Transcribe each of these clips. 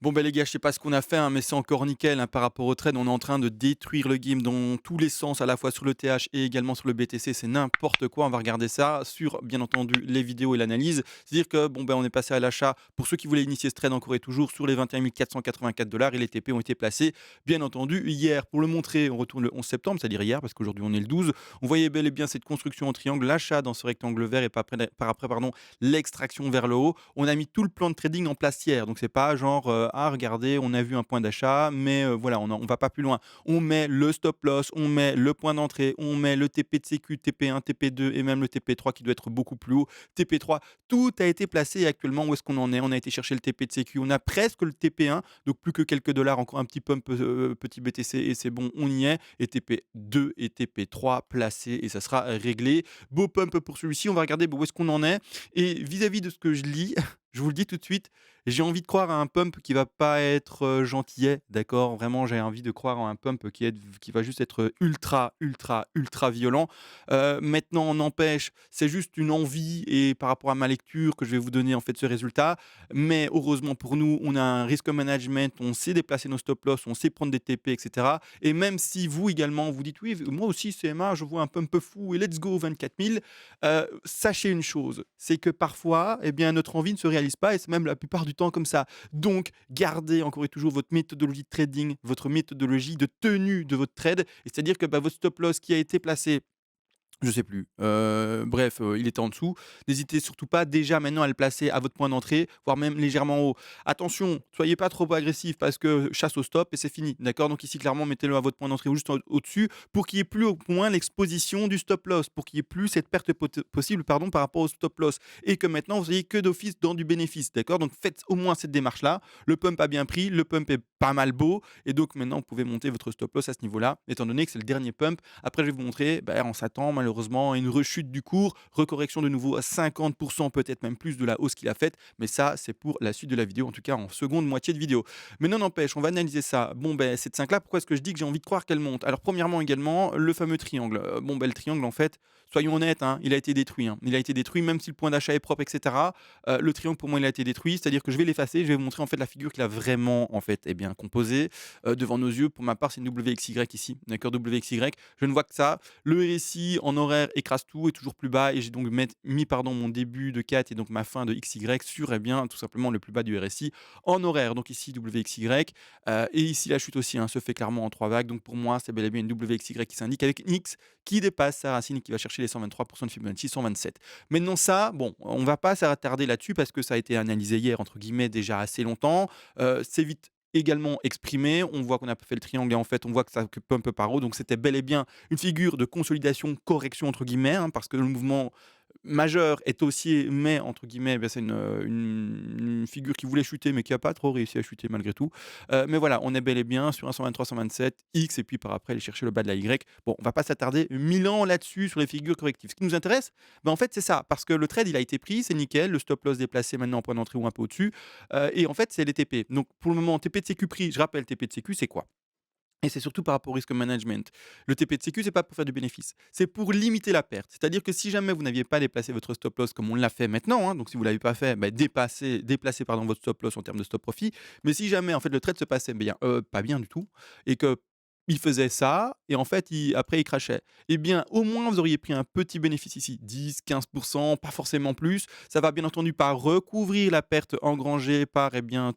Bon, ben les gars, je sais pas ce qu'on a fait, hein, mais c'est encore nickel, hein, par rapport au trade. On est en train de détruire le game dans tous les sens, à la fois sur le TH et également sur le BTC. C'est n'importe quoi. On va regarder ça sur, bien entendu, les vidéos et l'analyse. C'est-à-dire que, bon, ben, on est passé à l'achat. Pour ceux qui voulaient initier ce trade encore et toujours, sur les 21 484 dollars et les TP ont été placés, bien entendu, hier. Pour le montrer, on retourne le 11 septembre, c'est-à-dire hier, parce qu'aujourd'hui on est le 12. On voyait bel et bien cette construction en triangle, l'achat dans ce rectangle vert et par après, pardon, l'extraction vers le haut. On a mis tout le plan de trading en place hier. Donc c'est pas genre, ah regardez, on a vu un point d'achat, mais voilà, on va pas plus loin. On met le stop loss, on met le point d'entrée, on met le TP de sécu, TP1, TP2 et même le TP3 qui doit être beaucoup plus haut, TP3. Tout a été placé et actuellement où est-ce qu'on en est? On a été chercher le TP de sécu, on a presque le TP1, donc plus que quelques dollars, encore un petit pump, petit BTC et c'est bon, on y est. Et TP2 et TP3 placés et ça sera réglé. Beau pump pour celui-ci, on va regarder où est-ce qu'on en est. Et vis-à-vis de ce que je lis, je vous le dis tout de suite, j'ai envie de croire à un pump qui va pas être, gentillet, d'accord? Vraiment, j'ai envie de croire en un pump qui va juste être ultra, ultra, ultra violent. Maintenant, n'empêche, c'est juste une envie et par rapport à ma lecture que je vais vous donner, en fait, ce résultat. Mais heureusement pour nous, on a un risk management, on sait déplacer nos stop loss, on sait prendre des TP et cetera. Et même si vous également, vous dites: «Oui, moi aussi CMA, je vois un pump fou et let's go 24 000», sachez une chose, c'est que parfois, eh bien, notre envie ne se réalise pas et c'est même la plupart du temps comme ça. Donc, gardez encore et toujours votre méthodologie de trading, votre méthodologie de tenue de votre trade, et c'est-à-dire que, bah, votre stop loss qui a été placé, je sais plus, bref, il était en dessous. N'hésitez surtout pas déjà maintenant à le placer à votre point d'entrée, voire même légèrement haut. Attention, soyez pas trop agressif parce que chasse au stop et c'est fini, d'accord? Donc ici clairement mettez-le à votre point d'entrée ou juste au-dessus pour qu'il y ait plus au moins l'exposition du stop loss, pour qu'il y ait plus cette perte possible, pardon, par rapport au stop loss et que maintenant vous ayez que d'office dans du bénéfice, d'accord? Donc faites au moins cette démarche-là. Le pump a bien pris, le pump est pas mal beau et donc maintenant vous pouvez monter votre stop loss à ce niveau-là, étant donné que c'est le dernier pump. Après, je vais vous montrer, on s'attend malheureusement à une rechute du cours, recorrection de nouveau à 50 peut-être même plus de la hausse qu'il a faite, mais ça, c'est pour la suite de la vidéo, en tout cas en seconde moitié de vidéo. Mais non n'empêche, on va analyser ça. Bon, cette 5 là, pourquoi est-ce que je dis que j'ai envie de croire qu'elle monte? Alors premièrement également, le fameux triangle. Le triangle en fait, soyons honnêtes, hein, il a été détruit, hein. Il a été détruit même si le point d'achat est propre et cetera. Le triangle pour moi, il a été détruit, c'est-à-dire que je vais l'effacer, je vais vous montrer en fait la figure qu'il a vraiment en fait, composée, devant nos yeux. Pour ma part, c'est une WXY ici, d'accord? WXY, je ne vois que ça. Le RSI en horaire écrase tout, est toujours plus bas et j'ai donc mis pardon, mon début de 4 et donc ma fin de XY sur tout simplement le plus bas du RSI en horaire. Donc ici WXY et ici la chute aussi, hein, se fait clairement en 3 vagues. Donc pour moi, c'est bel et bien une WXY qui s'indique avec une X qui dépasse sa racine et qui va chercher les 123 de Fibonacci, 127. Maintenant ça, bon, on va pas s'attarder là-dessus parce que ça a été analysé hier entre guillemets déjà assez longtemps. C'est vite également exprimé. On voit qu'on a fait le triangle et en fait, on voit que ça pump par haut. Donc, c'était bel et bien une figure de consolidation, correction entre guillemets, hein, parce que le mouvement majeur est haussier, mais entre guillemets, c'est une figure qui voulait chuter, mais qui a pas trop réussi à chuter malgré tout. Mais voilà, on est bel et bien sur un 123, 127 X et puis par après aller chercher le bas de la Y. Bon, on va pas s'attarder 1000 ans là-dessus sur les figures correctives. Ce qui nous intéresse, en fait, c'est ça, parce que le trade, il a été pris, c'est nickel, le stop loss déplacé maintenant en point d'entrée ou un peu au-dessus, et en fait, c'est les TP. Donc pour le moment, TP de sécu pris, je rappelle, TP de sécu, c'est quoi? Et c'est surtout par rapport au risque management. Le TP de sécu, c'est pas pour faire du bénéfice, c'est pour limiter la perte. C'est-à-dire que si jamais vous n'aviez pas déplacé votre stop loss comme on l'a fait maintenant, hein, donc si vous l'avez pas fait, déplacez pardon votre stop loss en termes de stop profit. Mais si jamais en fait le trade se passait bien, pas bien du tout, et que il faisait ça et en fait après il crashait, eh bien au moins vous auriez pris un petit bénéfice ici, 10-15%, pas forcément plus. Ça va bien entendu pas recouvrir la perte engrangée par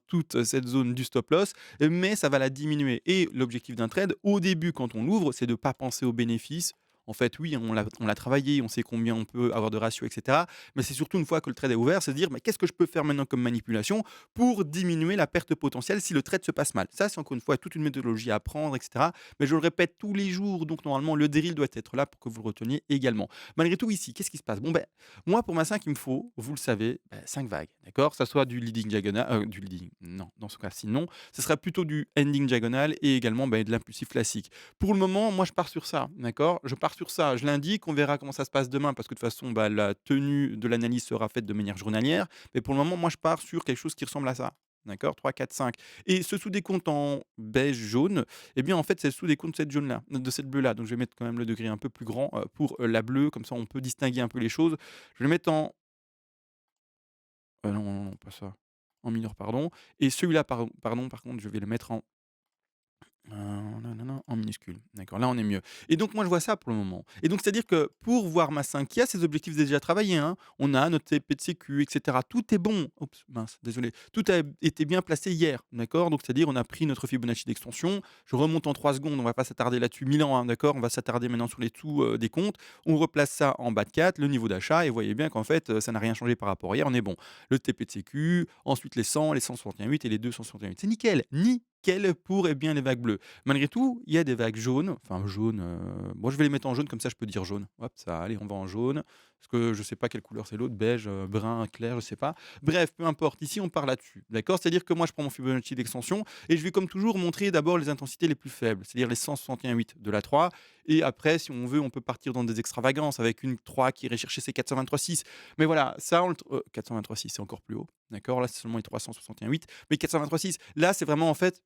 toute cette zone du stop loss, mais ça va la diminuer. Et l'objectif d'un trade, au début, quand on l'ouvre, c'est de ne pas penser aux bénéfices. En fait, oui, on l'a travaillé, on sait combien on peut avoir de ratio, etc. Mais c'est surtout une fois que le trade est ouvert, c'est de dire mais qu'est-ce que je peux faire maintenant comme manipulation pour diminuer la perte potentielle si le trade se passe mal. Ça, c'est encore une fois toute une méthodologie à apprendre, etc. Mais je le répète tous les jours, donc normalement, le drill doit être là pour que vous le reteniez également. Malgré tout, ici, qu'est-ce qui se passe? Moi, pour ma 5, il me faut, vous le savez, 5 vagues, d'accord? Ça soit du leading diagonal, du leading, non, dans ce cas-ci, non. Ce sera plutôt du ending diagonal et également de l'impulsif classique. Pour le moment, moi, je pars sur ça, d'accord? Je pars sur ça. Je l'indique, on verra comment ça se passe demain parce que de toute façon, la tenue de l'analyse sera faite de manière journalière. Mais pour le moment, moi, je pars sur quelque chose qui ressemble à ça. D'accord? 3, 4, 5. Et ce sous-décompte en beige jaune, en fait, c'est le sous-décompte de cette jaune-là, de cette bleue-là. Donc, je vais mettre quand même le degré un peu plus grand pour la bleue. Comme ça, on peut distinguer un peu les choses. Je vais le mettre en. Non, non, non, pas ça. en mineur, pardon, et celui-là, pardon, par contre, je vais le mettre en minuscule. D'accord, là on est mieux. Et donc moi je vois ça pour le moment. Et donc c'est-à-dire que pour voir ma 5 qui a ses objectifs déjà travaillés, hein, on a notre TP de sécu, et cetera. Tout est bon. Oups, mince, désolé. Tout a été bien placé hier, d'accord? Donc c'est-à-dire on a pris notre Fibonacci d'extension. Je remonte en 3 secondes, on va pas s'attarder là-dessus 1000 ans, hein, d'accord? On va s'attarder maintenant sur les tout, des comptes. On replace ça en bas de 4, le niveau d'achat et vous voyez bien qu'en fait, ça n'a rien changé par rapport à hier, on est bon. Le TP de sécu, ensuite les 100, les 161,8 et les 261,8. C'est nickel, nickel pour, eh bien, les vagues bleues. Malgré tout, il y a des vagues jaunes, enfin jaunes, moi je vais les mettre en jaune comme ça je peux dire jaune. Hop, ça, allez, on va en jaune, parce que je sais pas quelle couleur c'est l'autre, beige, brun clair, je sais pas. Bref, peu importe, ici on part là-dessus, d'accord? C'est-à-dire que moi je prends mon Fibonacci d'extension et je vais comme toujours montrer d'abord les intensités les plus faibles, c'est-à-dire les 161,8 de la 3 et après si on veut, on peut partir dans des extravagances avec une 3 qui irait chercher ses 423,6. Mais voilà, ça on le 423,6 c'est encore plus haut, d'accord? Là c'est seulement les 361,8 mais 423,6 là c'est vraiment en fait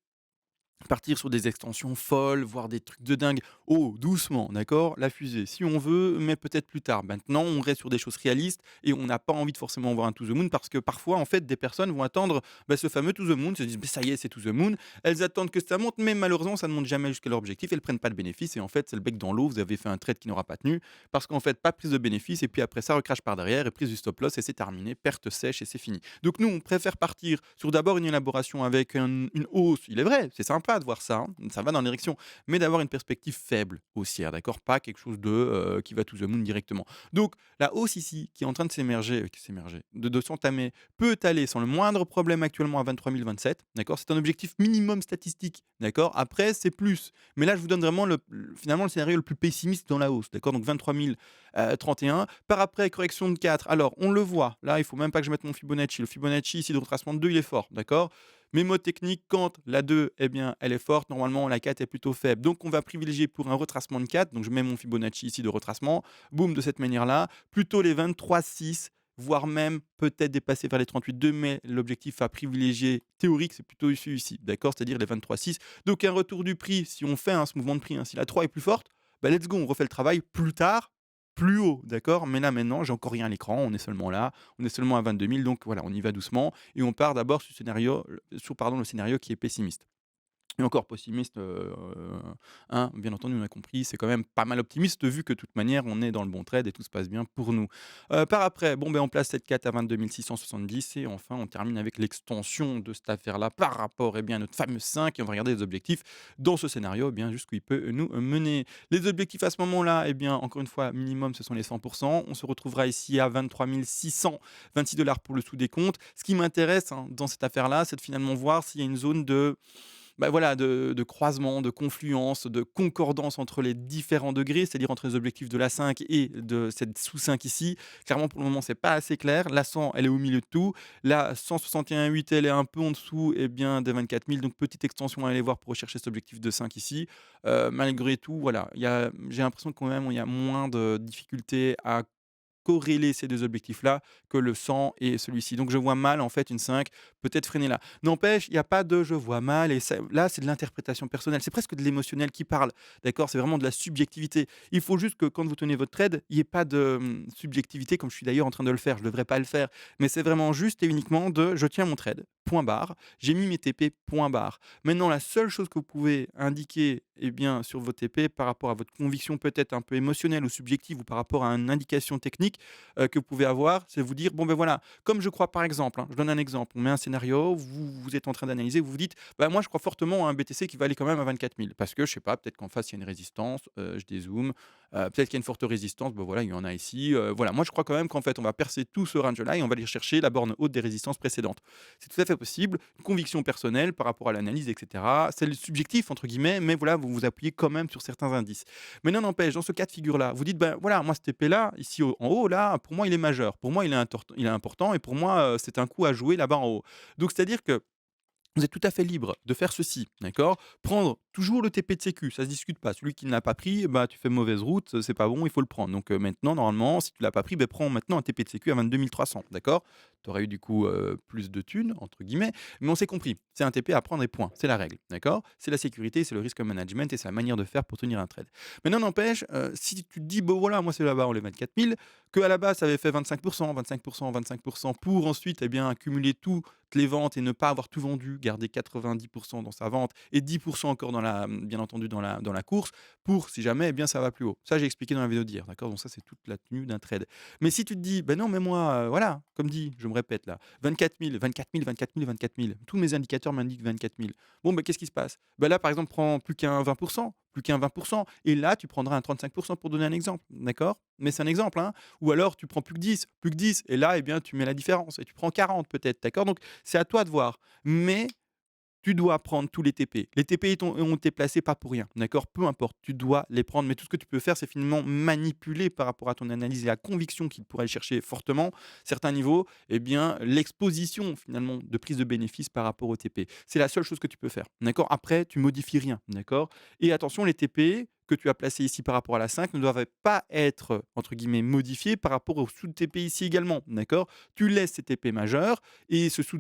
partir sur des extensions folles, voir des trucs de dingue. Oh, doucement, d'accord? La fusée, si on veut, mais peut-être plus tard. Maintenant, on reste sur des choses réalistes et on n'a pas envie de forcément voir un to the moon parce que parfois, en fait, des personnes vont attendre ce fameux to the moon, se disent: «Beh, ça y est, c'est to the moon». Elles attendent que ça monte, mais malheureusement, ça ne monte jamais jusqu'à leur objectif. Elles prennent pas de bénéfice et en fait, c'est le bec dans l'eau. Vous avez fait un trade qui n'aura pas tenu parce qu'en fait, pas de prise de bénéfice et puis après, ça recrache par derrière et prise du stop loss et c'est terminé, perte sèche et c'est fini. Donc nous, on préfère partir sur d'abord une élaboration avec une hausse. Il est vrai, c'est sympa de voir ça, hein, ça va dans l'érection, mais d'avoir une perspective faible haussière, d'accord? Pas quelque chose qui va to the moon directement. Donc la hausse ici, qui est en train de s'émerger, de s'entamer, peut aller sans le moindre problème actuellement à 23 027, d'accord? C'est un objectif minimum statistique, d'accord? Après, c'est plus. Mais là, je vous donne vraiment finalement le scénario le plus pessimiste dans la hausse, d'accord? Donc 23 031. Par après, correction de 4. Alors, on le voit. Là, il faut même pas que je mette mon Fibonacci. Le Fibonacci ici de retracement de 2, il est fort, d'accord? Mémo technique, quand la 2, eh bien, elle est forte, normalement la 4 est plutôt faible. Donc on va privilégier pour un retracement de 4, donc je mets mon Fibonacci ici de retracement, boum, de cette manière-là, plutôt les 23,6, voire même peut-être dépasser vers les 38,2, mais l'objectif à privilégier théorique, c'est plutôt ici, d'accord? C'est-à-dire les 23,6. Donc un retour du prix, si on fait ce mouvement de prix, hein, si la 3 est plus forte, bah, let's go, on refait le travail plus tard, plus haut, d'accord? Mais là maintenant, j'ai encore rien à l'écran, on est seulement là, on est seulement à 22 000, donc voilà, on y va doucement et on part d'abord sur pardon, le scénario qui est pessimiste. Et encore pessimiste, hein, bien entendu, on a compris, c'est quand même pas mal optimiste vu que de toute manière, on est dans le bon trade et tout se passe bien pour nous. Par après, bon, ben, on place cette 4 à 22 670 et enfin, on termine avec l'extension de cette affaire-là par rapport, eh bien, à notre fameux 5 et on va regarder les objectifs dans ce scénario, eh bien, jusqu'où il peut nous mener. Les objectifs à ce moment-là, eh bien, encore une fois, minimum, ce sont les 100. On se retrouvera ici à 23 626 $ pour le sous-décompte. Ce qui m'intéresse, hein, dans cette affaire-là, c'est de finalement voir s'il y a une zone voilà, de croisement, de confluence, de concordance entre les différents degrés, c'est-à-dire entre les objectifs de la 5 et de cette sous-5 ici. Clairement, pour le moment, c'est pas assez clair. La 100, elle est au milieu de tout. La 161,8, elle est un peu en dessous, eh bien, des 24 000. Donc, petite extension à aller voir pour rechercher cet objectif de 5 ici. Malgré tout, voilà, j'ai l'impression quand même il y a moins de difficultés à corréler ces 2 objectifs-là que le 100 et celui-ci. Donc je vois mal en fait une 5 peut-être freiner là. N'empêche, il y a pas de «je vois mal» et ça là, c'est de l'interprétation personnelle. C'est presque de l'émotionnel qui parle, d'accord? C'est vraiment de la subjectivité. Il faut juste que quand vous tenez votre trade, il y ait pas de, subjectivité comme je suis d'ailleurs en train de le faire. Je devrais pas le faire, mais c'est vraiment juste et uniquement de: «Je tiens mon trade, point barre, j'ai mis mes TP, point barre». Maintenant la seule chose que vous pouvez indiquer, eh bien, sur vos TP par rapport à votre conviction peut-être un peu émotionnelle ou subjective ou par rapport à une indication technique, que vous pouvez avoir, c'est vous dire: «Bon, ben, voilà», comme je crois par exemple, hein, je donne un exemple, on met un scénario, vous êtes en train d'analyser, vous vous dites: «Bah, moi je crois fortement à un BTC qui va aller quand même à 24 000 parce que je sais pas, peut-être qu'en face il y a une résistance», je dézoome, peut-être qu'il y a une forte résistance, bah, voilà, il y en a ici, voilà. Moi je crois quand même qu'en fait on va percer tout ce range-là et on va aller chercher la borne haute des résistances précédentes. C'est tout à fait possible, une conviction personnelle par rapport à l'analyse et cetera. C'est le «subjectif» entre guillemets, mais voilà, vous vous appuyez quand même sur certains indices. Mais non n'empêche, dans ce cas de figure-là, vous dites: «Ben, voilà, moi cet épée-là, ici en haut là, pour moi il est majeur. Pour moi il est important et pour moi, c'est un coup à jouer là-bas en haut». Donc c'est-à-dire que vous êtes tout à fait libre de faire ceci, d'accord? Prendre toujours le TP de sécu, ça se discute pas. Celui qui ne l'a pas pris, bah, tu fais mauvaise route, c'est pas bon, il faut le prendre. Donc maintenant normalement, si tu l'as pas pris, beh, prends maintenant un TP de sécu à 22 300, d'accord? tu aurais eu du coup, plus de «thunes» entre guillemets, mais on s'est compris. C'est un TP à prendre et point, c'est la règle, d'accord? C'est la sécurité, c'est le risk management et c'est la manière de faire pour tenir un trade. Maintenant n'empêche, si tu te dis: «Bon voilà, moi c'est là-bas, on les 24 000», qu'à la base ça avait fait 25%, 25%, 25% pour ensuite, eh bien, accumuler toutes les ventes et ne pas avoir tout vendu, garder 90% dans sa vente et 10% encore bien entendu dans la course pour si jamais, eh bien, ça va plus haut. Ça, j'ai expliqué dans la vidéo d'hier, d'accord? Donc ça, c'est toute la tenue d'un trade. Mais si tu te dis: «Ben non, mais moi, voilà, comme dit, je me répète là, 24 000, 24 000, 24 000, 24 000, tous mes indicateurs m'indiquent 24 000». Bon, ben, qu'est-ce qui se passe? Ben là, par exemple, prends plus qu'un 20% et là, tu prendras un 35% pour donner un exemple, d'accord? Mais c'est un exemple, hein. Ou alors tu prends plus que 10 et là, eh bien, tu mets la différence et tu prends 40 peut-être, d'accord? Donc c'est à toi de voir. Mais tu dois prendre tous les TP. Les TP ont été placés pas pour rien, d'accord? Peu importe, tu dois les prendre, mais tout ce que tu peux faire, c'est finalement manipuler par rapport à ton analyse et la conviction qu'il pourrait aller chercher fortement certains niveaux, eh bien, l'exposition finalement de prise de bénéfice par rapport au TP. C'est la seule chose que tu peux faire, d'accord? Après, tu modifies rien, d'accord? Et attention, les TP que tu as placés ici par rapport à la 5 ne doivent pas être, entre guillemets, «modifiés» par rapport aux sous-TP ici également, d'accord? Tu laisses ces TP majeurs et ce sous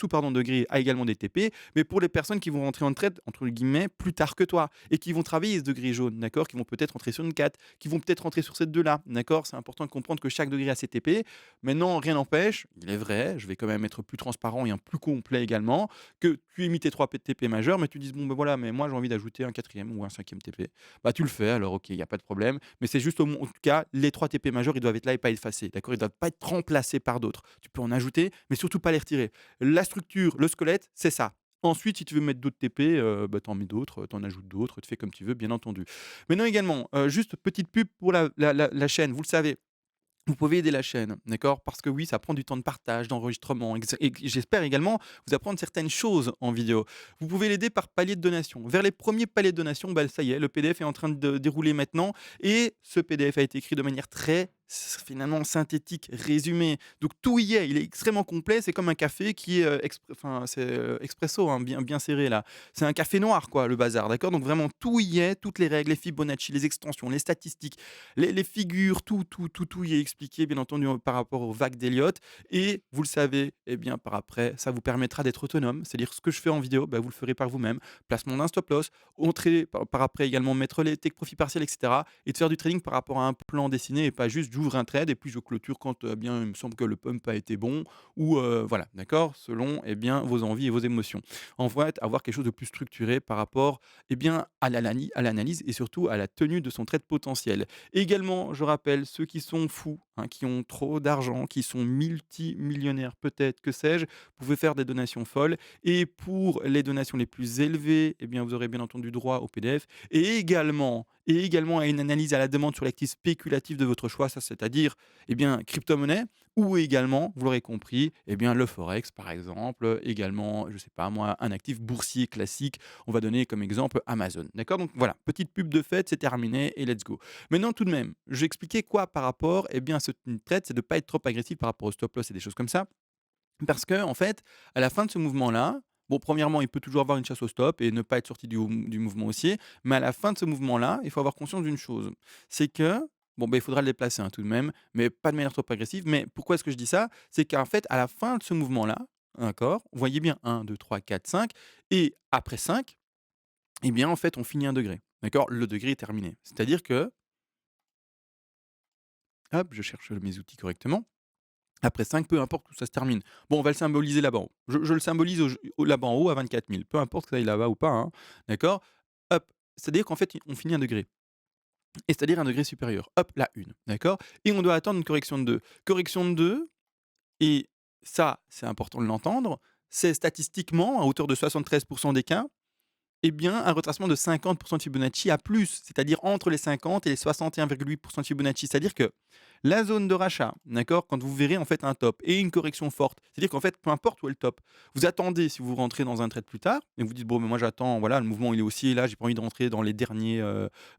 pardon, degré a également des TP, mais pour les personnes qui vont rentrer en trade entre guillemets «plus tard que toi» et qui vont travailler ce degré jaune, d'accord? Qui vont peut-être rentrer sur une 4, qui vont peut-être rentrer sur cette 2 là, d'accord? C'est important de comprendre que chaque degré a ses TP. Maintenant, rien n'empêche, il est vrai, je vais quand même être plus transparent et un plus complet également, que tu aies mis tes 3 TP majeurs, mais tu dises: «Bon, ben voilà, mais moi j'ai envie d'ajouter un quatrième ou un cinquième TP». Bah, tu le fais alors OK, il y a pas de problème, mais c'est juste en tout cas, les 3 TP majeurs, ils doivent être là et pas effacés, d'accord? Ils doivent pas être remplacés par d'autres. Tu peux en ajouter, mais surtout pas les retirer. La structure, le squelette, c'est ça. Ensuite, si tu veux mettre d'autres TP, bah, tu en mets d'autres, tu en ajoutes d'autres, tu fais comme tu veux, bien entendu. Maintenant également, juste petite pub pour la chaîne, vous le savez, vous pouvez aider la chaîne, d'accord? Parce que oui, ça prend du temps de partage, d'enregistrement et j'espère également vous apprendre certaines choses en vidéo. Vous pouvez l'aider par palier de donation. Vers les premiers paliers de donation, bah, ça y est, le PDF est en train de dérouler maintenant et ce PDF a été écrit de manière très finalement synthétique, résumée. Donc tout y est, il est extrêmement complet. C'est comme un café qui est c'est expresso, hein, bien serré là. C'est un café noir, quoi, le bazar, d'accord? Donc vraiment tout y est, toutes les règles, les Fibonacci, les extensions, les statistiques, les figures, tout y est expliqué, bien entendu, par rapport aux vagues d'Elliott. Et vous le savez, eh bien, par après, ça vous permettra d'être autonome. C'est-à-dire ce que je fais en vidéo, bah, vous le ferez par vous-même. Placement d'un stop loss, entrer par après également mettre les take profit partiels, etc. Et de faire du trading par rapport à un plan dessiné et pas juste j'ouvre un trade et puis je clôture quand bien il me semble que le pump a été bon ou voilà, d'accord, selon eh bien vos envies et vos émotions. En fait, avoir quelque chose de plus structuré par rapport eh bien à l'analyse et surtout à la tenue de son trade potentiel. Également, je rappelle, ceux qui sont fous, hein, qui ont trop d'argent, qui sont multimillionnaires peut-être, que sais-je, pouvez faire des donations folles. Et pour les donations les plus élevées, eh bien, vous aurez bien entendu droit au PDF et également à une analyse à la demande sur l'actif spéculatif de votre choix, ça c'est-à-dire eh bien, crypto-monnaie ou également, vous l'aurez compris, eh bien, le forex par exemple, également, je ne sais pas moi, un actif boursier classique. On va donner comme exemple Amazon. D'accord? Donc voilà, petite pub de fête, c'est terminé et let's go. Maintenant, tout de même, je vais expliquer quoi par rapport eh bien, à ce trade, c'est de ne pas être trop agressif par rapport au stop loss et des choses comme ça. Parce que en fait, à la fin de ce mouvement-là, bon, premièrement, il peut toujours avoir une chasse au stop et ne pas être sorti du mouvement haussier. Mais à la fin de ce mouvement-là, il faut avoir conscience d'une chose, c'est que, bon, ben, il faudra le déplacer hein, tout de même, mais pas de manière trop agressive. Mais pourquoi est-ce que je dis ça? C'est qu'en fait, à la fin de ce mouvement-là, d'accord, vous voyez bien un, 2, 3, 4, 5, et après 5, eh bien, en fait, on finit un degré. D'accord? Le degré est terminé. C'est-à-dire que, hop, je cherche mes outils correctement. Après 5, peu importe où ça se termine. Bon, on va le symboliser là-bas en haut. Je le symbolise là-bas en haut à 24 000, peu importe que ça aille là-bas ou pas, hein, d'accord? Hop, c'est-à-dire qu'en fait, on finit un degré et c'est-à-dire un degré supérieur. Hop, la une, d'accord? Et on doit attendre une correction de 2. Correction de 2 et ça, c'est important de l'entendre, c'est statistiquement, à hauteur de 73 des cas, eh bien, un retracement de 50% de Fibonacci à plus, c'est-à-dire entre les 50 et les 61,8% de Fibonacci. C'est-à-dire que la zone de rachat, d'accord, quand vous verrez en fait un top et une correction forte, c'est-à-dire qu'en fait, peu importe où est le top, vous attendez si vous rentrez dans un trade plus tard et vous dites bon, mais moi j'attends, voilà, le mouvement il est haussier, là j'ai pas envie de rentrer dans les derniers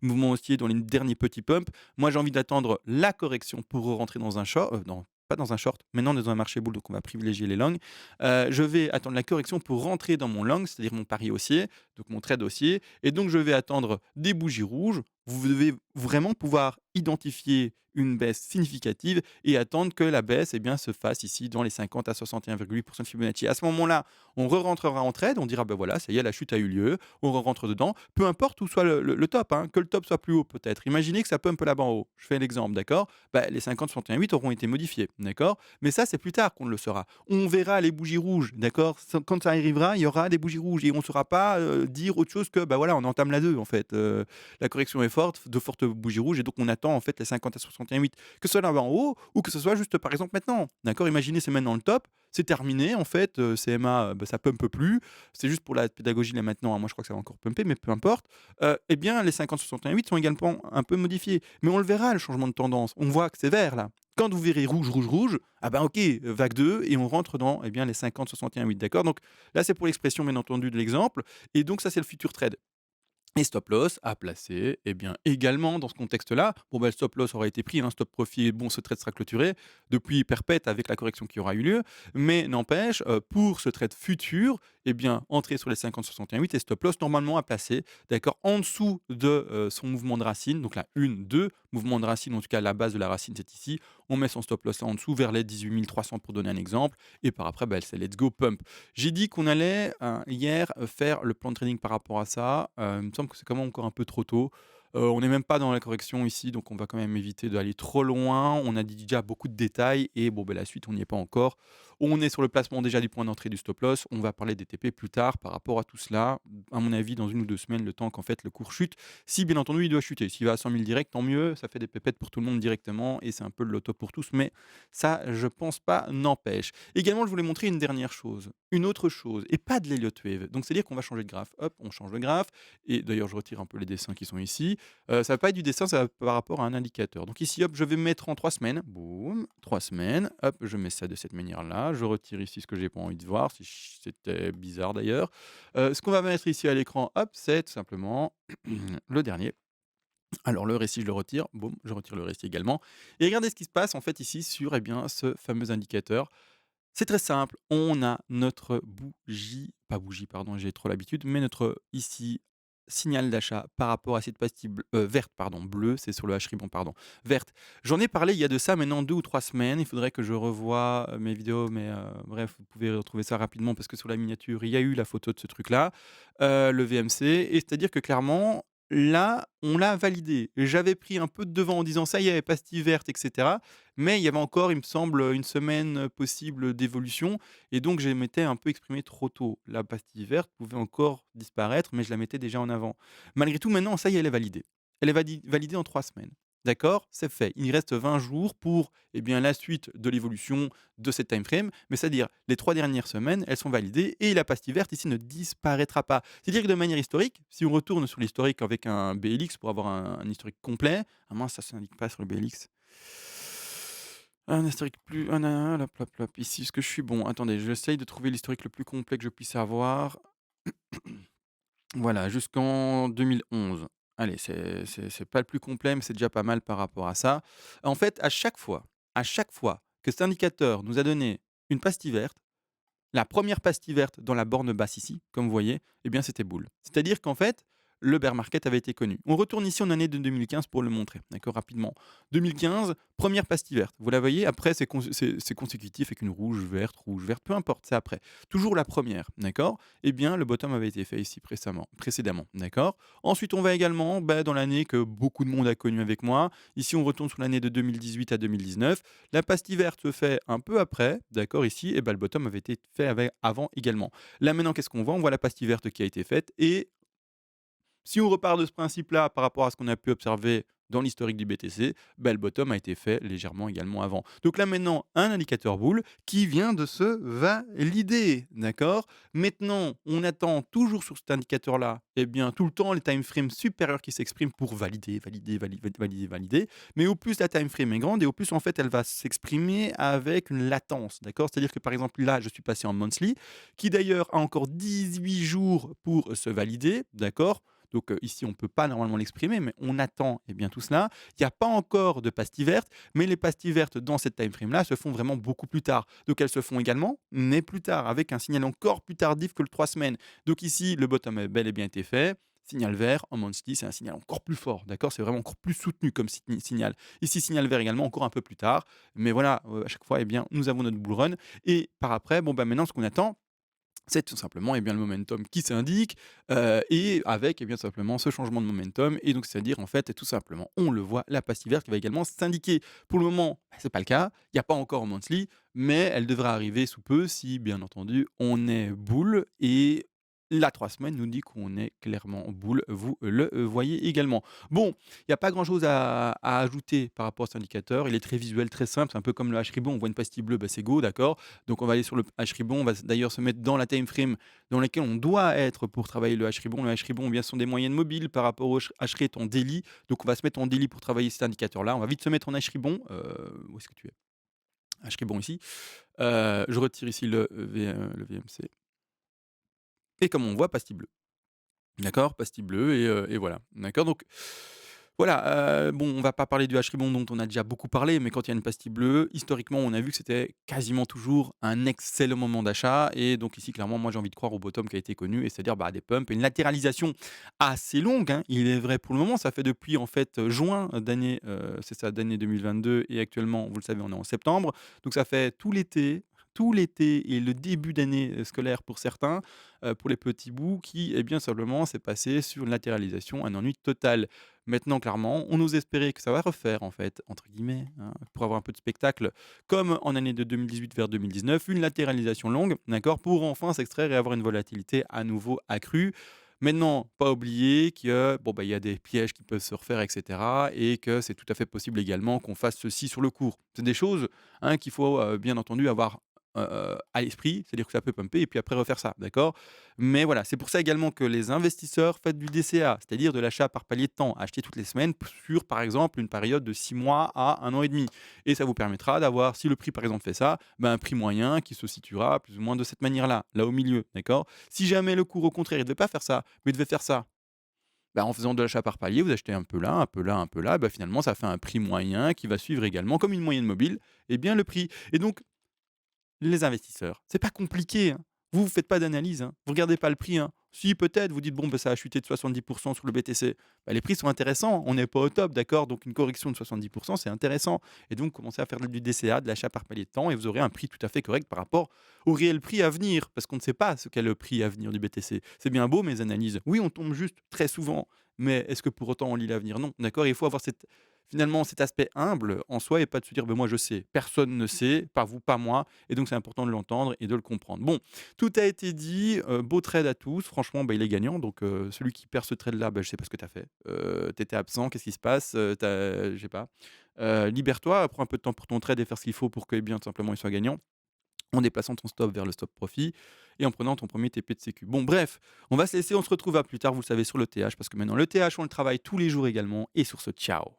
mouvements haussiers, dans les derniers petits pumps. Moi j'ai envie d'attendre la correction pour rentrer dans un short, non, pas dans un short, maintenant on est dans un marché bull, donc on va privilégier les longs. Je vais attendre la correction pour rentrer dans mon long, c'est-à-dire mon pari haussier, donc mon trade haussier, et donc je vais attendre des bougies rouges, vous devez vraiment pouvoir identifier une baisse significative et attendre que la baisse, eh bien, se fasse ici dans les 50 à 61,8 de Fibonacci. À ce moment-là, on re-rentrera en trade, on dira: «Ben voilà, ça y est, la chute a eu lieu», on re-rentre dedans, peu importe où soit le top, hein, que le top soit plus haut peut-être. Imaginez que ça pump là-bas en haut. Je fais l'exemple, d'accord? Bah, les 50-61,8 auront été modifiés, d'accord? Mais ça, c'est plus tard qu'on le saura. On verra les bougies rouges, d'accord? Quand ça arrivera, il y aura des bougies rouges et on ne saura pas dire autre chose que, bah voilà, on entame la 2 en fait. La correction est forte, de fortes bougies rouges et donc on attend en fait les 50 à 61,8. Que ce soit là-bas en haut ou que ce soit juste par exemple maintenant, d'accord? Imaginez, c'est maintenant le top, c'est terminé en fait, CMA, bah, ça pumpe plus. C'est juste pour la pédagogie là maintenant, hein, moi je crois que ça va encore pumper, mais peu importe. Eh bien les 50-61,8 sont également un peu modifiés. Mais on le verra le changement de tendance. On voit que c'est vert là. Quand vous verrez rouge, rouge, rouge, ah ben OK, vague 2 et on rentre dans, eh bien, les 50-61,8, d'accord? Donc là, c'est pour l'expression bien entendu de l'exemple et donc ça, c'est le futur trade. Et stop loss à placer, eh bien, également dans ce contexte-là, bon, bah, le stop loss aura été pris, hein, stop profit, bon, ce trade sera clôturé, depuis perpète avec la correction qui aura eu lieu, mais n'empêche, pour ce trade futur, eh bien, entrer sur les 50-61,8 et stop loss normalement à placer, d'accord, en dessous de son mouvement de racine, donc la 1-2, mouvement de racine, en tout cas la base de la racine c'est ici, on met son stop loss là en dessous vers les 18 300 pour donner un exemple, et par après, bah, c'est let's go pump. J'ai dit qu'on allait, hier, faire le plan de trading par rapport à ça. Il me semble que c'est quand même encore un peu trop tôt. On n'est même pas dans la correction ici, donc on va quand même éviter d'aller trop loin. On a dit déjà beaucoup de détails et bon, ben la suite, on n'y est pas encore. On est sur le placement déjà du point d'entrée du stop loss. On va parler des TP plus tard par rapport à tout cela. À mon avis, dans 1 ou 2 semaines, le temps qu'en fait le cours chute. Si bien entendu, il doit chuter. S'il va à 100 000 direct, tant mieux. Ça fait des pépettes pour tout le monde directement et c'est un peu le loto pour tous. Mais ça, je pense pas, n'empêche. Également, je voulais montrer une dernière chose, une autre chose, et pas de l'Elliott Wave. Donc, c'est-à-dire qu'on va changer de graphe. Hop, on change de graphe. Et d'ailleurs, je retire un peu les dessins qui sont ici. Ça va pas être du dessin, ça va par rapport à un indicateur. Donc ici, hop, je vais mettre en 3 semaines. Boum, 3 semaines. Hop, je mets ça de cette manière-là. Je retire ici ce que j'ai pas envie de voir, si c'était bizarre d'ailleurs. Ce qu'on va mettre ici à l'écran, hop, c'est tout simplement le dernier. Alors le récit, je le retire, boum, je retire le récit également. Et regardez ce qui se passe en fait ici sur eh bien, ce fameux indicateur. C'est très simple, on a notre bougie, pas bougie, pardon, j'ai trop l'habitude, mais notre ici signal d'achat par rapport à cette pastille verte, pardon, bleue, c'est sur le H-ribbon, pardon, verte. J'en ai parlé il y a de ça maintenant 2 ou 3 semaines. Il faudrait que je revoie mes vidéos, mais bref, vous pouvez retrouver ça rapidement parce que sur la miniature, il y a eu la photo de ce truc-là, le VMC. Et c'est-à-dire que clairement, là, on l'a validé. J'avais pris un peu de devant en disant ça y est, pastille verte, etc. Mais il y avait encore, il me semble, une semaine possible d'évolution et donc je m'étais un peu exprimé trop tôt. La pastille verte pouvait encore disparaître, mais je la mettais déjà en avant. Malgré tout, maintenant, ça y est, elle est validée. Elle est validée en 3 semaines. D'accord? C'est fait. Il reste 20 jours pour, eh bien, la suite de l'évolution de cette time frame, mais c'est-à-dire les 3 dernières semaines, elles sont validées et la pastille verte ici ne disparaîtra pas. C'est-à-dire que de manière historique, si on retourne sur l'historique avec un BLX pour avoir un historique complet, ah mince, ça s'indique pas sur le BLX. Un historique plus hop, hop, hop, ici, est-ce que je suis bon? Attendez, j'essaye de trouver l'historique le plus complet que je puisse avoir. Voilà, jusqu'en 2011. Allez, c'est pas le plus complet, mais c'est déjà pas mal par rapport à ça. En fait, à chaque fois que cet indicateur nous a donné une pastille verte, la première pastille verte dans la borne basse ici, comme vous voyez, eh bien, c'était boule. C'est-à-dire qu'en fait, le bear market avait été connu. On retourne ici en année de 2015 pour le montrer, d'accord, rapidement. 2015, première pastille verte. Vous la voyez, après, c'est consécutif avec une rouge, verte, peu importe, c'est après. Toujours la première, d'accord? Eh bien, le bottom avait été fait ici précédemment, d'accord? Ensuite, on va également dans l'année que beaucoup de monde a connue avec moi. Ici, on retourne sur l'année de 2018 à 2019. La pastille verte se fait un peu après, d'accord, ici, et le bottom avait été fait avant également. Là, maintenant, qu'est-ce qu'on voit? On voit la pastille verte qui a été faite et si on repart de ce principe-là par rapport à ce qu'on a pu observer dans l'historique du BTC, le bottom a été fait légèrement également avant. Donc là maintenant, un indicateur boule qui vient de se valider, d'accord? Maintenant, on attend toujours sur cet indicateur-là, eh bien tout le temps les time frames supérieurs qui s'expriment pour valider. Mais au plus la time frame est grande et au plus en fait elle va s'exprimer avec une latence, d'accord? C'est-à-dire que par exemple là, je suis passé en monthly, qui d'ailleurs a encore 18 jours pour se valider, d'accord? Donc ici, on ne peut pas normalement l'exprimer, mais on attend tout cela. Il n'y a pas encore de pastilles vertes, mais les pastilles vertes dans cette time frame-là se font vraiment beaucoup plus tard. Donc elles se font également, mais plus tard, avec un signal encore plus tardif que le 3 semaines. Donc ici, le bottom a bel et bien été fait. Signal vert, en monthly, c'est un signal encore plus fort, d'accord? C'est vraiment encore plus soutenu comme signal. Ici, signal vert également encore un peu plus tard, mais voilà, à chaque fois, eh bien, nous avons notre bull run et par après, bon, bah, maintenant ce qu'on attend, c'est tout simplement, eh bien, le momentum qui s'indique, et avec, eh bien, simplement ce changement de momentum et donc c'est-à-dire, en fait, tout simplement, on le voit, la pastille verte qui va également s'indiquer. Pour le moment, bah, c'est pas le cas, il y a pas encore en monthly, mais elle devrait arriver sous peu si, bien entendu, on est bull et la 3 semaines nous dit qu'on est clairement bull, vous le, voyez également. Bon, il y a pas grand-chose à ajouter par rapport à cet indicateur, il est très visuel, très simple, c'est un peu comme le H-ribbon, on voit une pastille bleue, bah, c'est go, d'accord? Donc on va aller sur le H-ribbon, on va d'ailleurs se mettre dans la time frame dans laquelle on doit être pour travailler le H-ribbon. Le H-ribbon, eh bien, ce sont des moyennes mobiles par rapport au H-rate en daily. Donc on va se mettre en daily pour travailler cet indicateur-là. On va vite se mettre en H-ribbon. Où est-ce que tu es? H-ribbon ici. Je retire ici le VMC. Et comme on voit, pastille bleue. D'accord, pastille bleue et voilà. D'accord, donc voilà, bon, on va pas parler du H-ribbon dont on a déjà beaucoup parlé, mais quand il y a une pastille bleue, historiquement, on a vu que c'était quasiment toujours un excellent moment d'achat et donc ici, clairement, moi, j'ai envie de croire au bottom qui a été connu et c'est-à-dire, bah, des pumps et une latéralisation assez longue, hein. Il est vrai pour le moment, ça fait depuis, en fait, juin d'année, c'est ça, d'année 2022 et actuellement, vous le savez, on est en septembre. Donc ça fait tout l'été et le début d'année, scolaire pour certains, pour les petits bouts qui, eh bien, simplement, s'est passé sur une latéralisation, un ennui total. Maintenant, clairement, on ose espérer que ça va refaire, en fait, entre guillemets, hein, pour avoir un peu de spectacle, comme en année de 2018 vers 2019, une latéralisation longue, d'accord, pour enfin s'extraire et avoir une volatilité à nouveau accrue. Maintenant, pas oublier que bon, bah, il y a des pièges qui peuvent se refaire, et cetera, et que c'est tout à fait possible également qu'on fasse ceci sur le court. C'est des choses, hein, qu'il faut, bien entendu avoir, à l'esprit, c'est-à-dire que ça peut pumper et puis après refaire ça, d'accord? Mais voilà, c'est pour ça également que les investisseurs, faites du DCA, c'est-à-dire de l'achat par palier de temps. Achetez toutes les semaines sur, par exemple, une période de 6 mois à 1 an et demi et ça vous permettra d'avoir, si le prix, par exemple, fait ça, ben, un prix moyen qui se situera plus ou moins de cette manière-là, là au milieu, d'accord? Si jamais le cours, au contraire, il ne devait pas faire ça, mais il devait faire ça, bah, en faisant de l'achat par palier, vous achetez un peu là, un peu là, un peu là, bah, finalement, ça fait un prix moyen qui va suivre également, comme une moyenne mobile, et bien le prix. Et donc, les investisseurs, c'est pas compliqué, hein. Vous faites pas d'analyse, hein. Vous regardez pas le prix, hein. Si peut-être vous dites: «Bon, bah, ça a chuté de 70 sur le BTC». Bah, les prix sont intéressants, on n'est pas au top, d'accord? Donc une correction de 70 c'est intéressant et donc commencez à faire du DCA, de l'achat par palier de temps et vous aurez un prix tout à fait correct par rapport au réel prix à venir, parce qu'on ne sait pas ce qu'est le prix à venir du BTC. C'est bien beau mes analyses. Oui, on tombe juste très souvent, mais est-ce que pour autant on lit l'avenir? Non, d'accord? Il faut avoir cette finalement cet aspect humble en soi et pas de se dire: «Beh, moi je sais». Personne ne sait, pas vous, pas moi et donc c'est important de l'entendre et de le comprendre. Bon, tout a été dit, beau trade à tous. Franchement, bah, il est gagnant donc celui qui perd ce trade-là, bah, je sais pas ce que tu as fait. Tu étais absent, qu'est-ce qui se passe? Tu je sais pas. Libère-toi, prends un peu de temps pour ton trade et faire ce qu'il faut pour que, eh bien, tout simplement, il soit gagnant, en déplaçant ton stop vers le stop profit et en prenant ton premier TP de sécu. Bon bref, on va se laisser, on se retrouve à plus tard, vous le savez, sur le TH parce que maintenant le TH, on le travaille tous les jours également et sur ce, ciao.